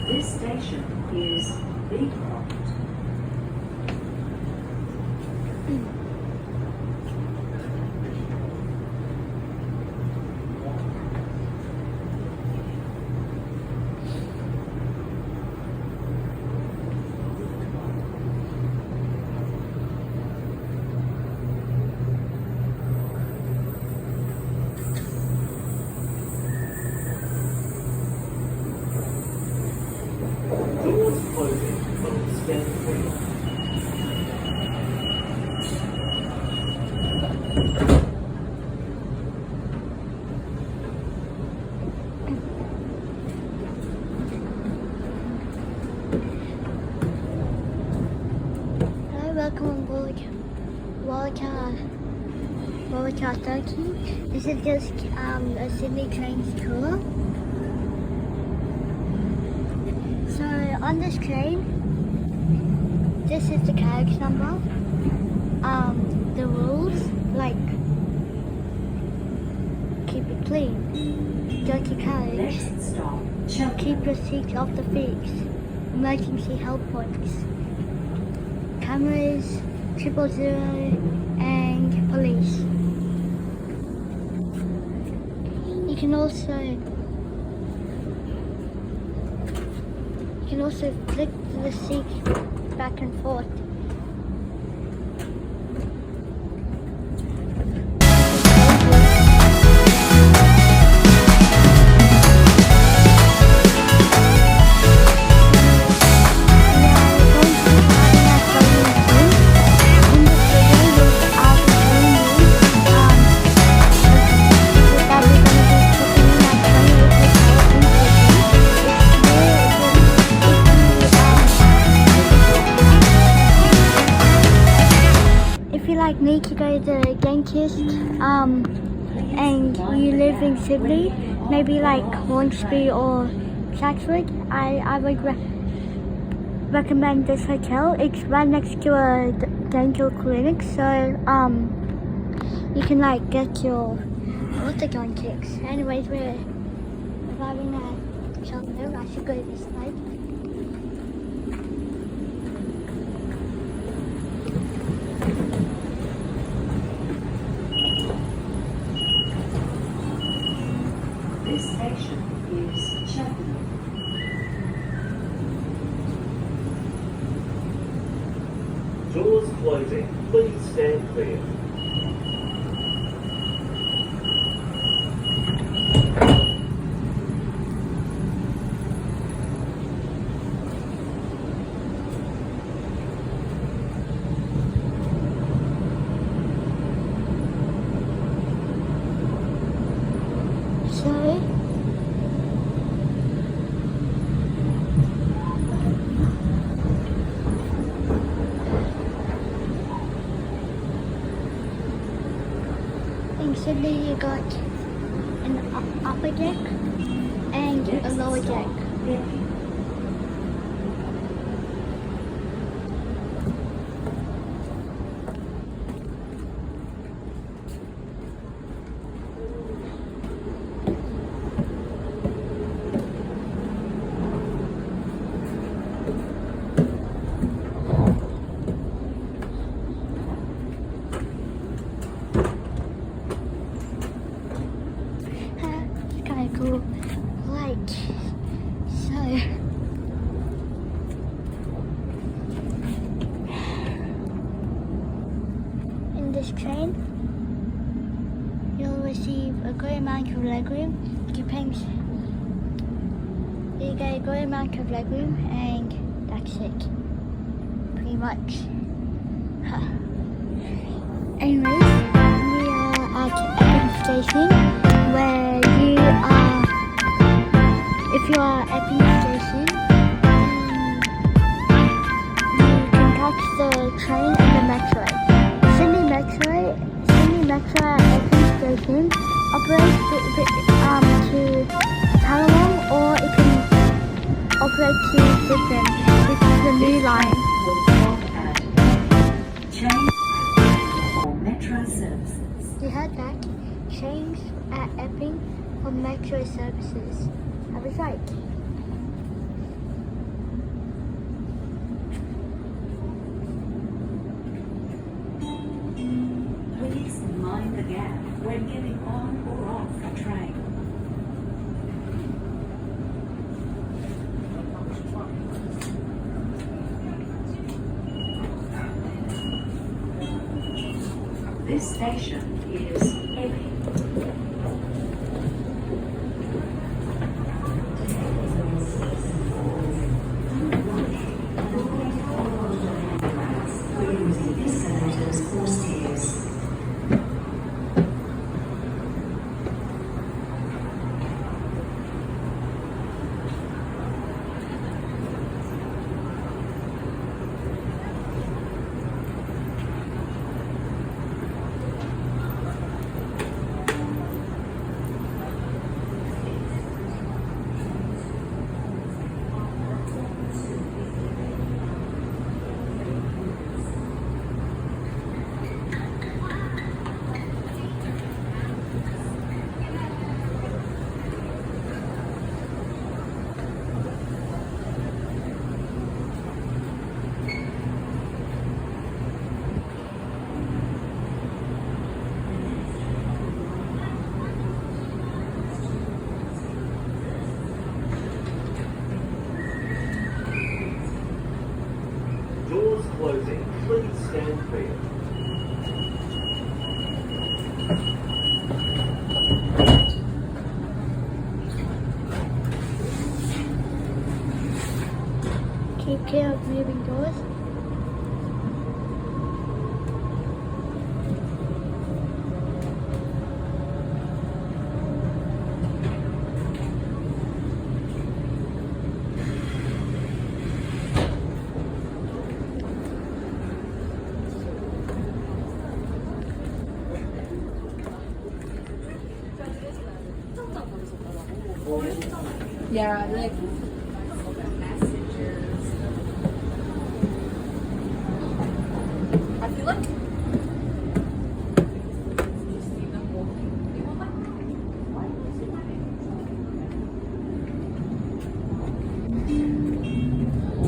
This station is Beecroft. Doors closing. Please stand clear. Hello, welcome on board Waratah 13. This is just a Sydney trains tour. So on this train, this is the carriage number. The rules, like keep it clean, dirty carriage, Next stop, keep your seat off the fix, emergency help points, cameras, 000, and police. You can also flick the seat back and forth. Like me to go to the dentist and you live in Sydney, maybe like Hornsby or Chatswood, I would recommend this hotel. It's right next to a dental clinic, so you can like get your orthodontics. Anyways, we're arriving at Cheltenham. I should go this side. this station is Cheltenham. Doors closing. Please stand clear. So in Sydney you got an upper deck and a lower deck. It's kind of cool. Like, so in this train you'll receive a great amount of legroom. Depends. You get a great amount of legroom and that's it. Pretty much. Anyways, we are at Epping Station, where you are, if you are at Epping Station, you can catch the train and the metro. Sydney Metro at Epping Station operates to Callawang, or it can operate to Brisbane, which is the new line. Will stop at Change for Metro services. You heard that? Change at Epping for Metro services. I was right. gap when getting on or off a train. This station is heavy. Doors closing. Please stand clear. Keep clear of moving doors. Yeah, like I feel like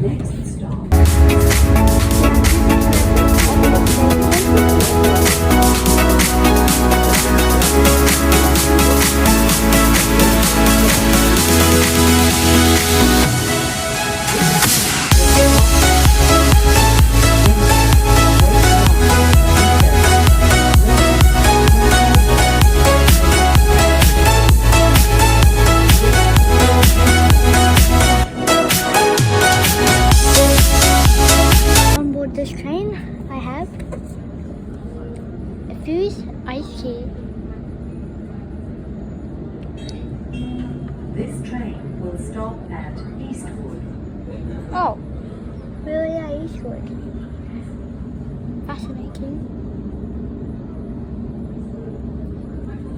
Next stop. On board this train, I have a fuse ice tea. This train will stop at Eastwood. Oh, really? Yeah, Eastwood. Fascinating.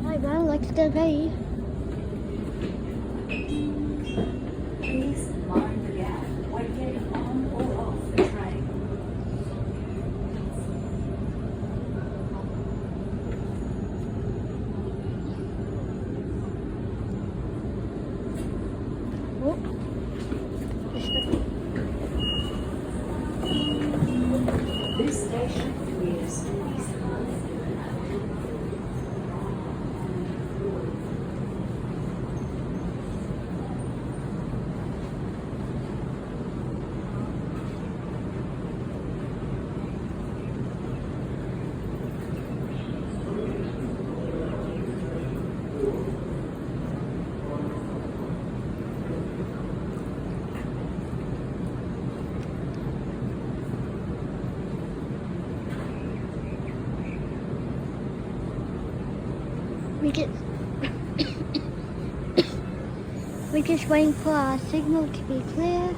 Hi, well, let's go be. Please mind the gap when getting on or off the train. Oh. This station is Eastwood. We're just waiting for our signal to be clear.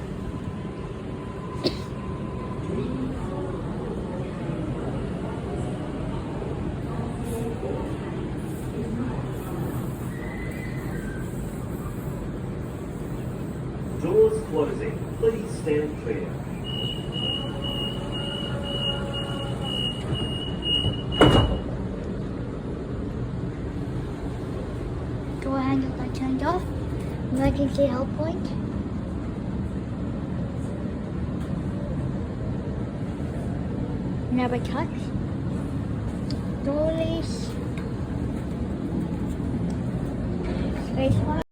Doors closing. Please stand clear. Door handles are turned off. Emergency help point. Never touch. Door leash. baseball.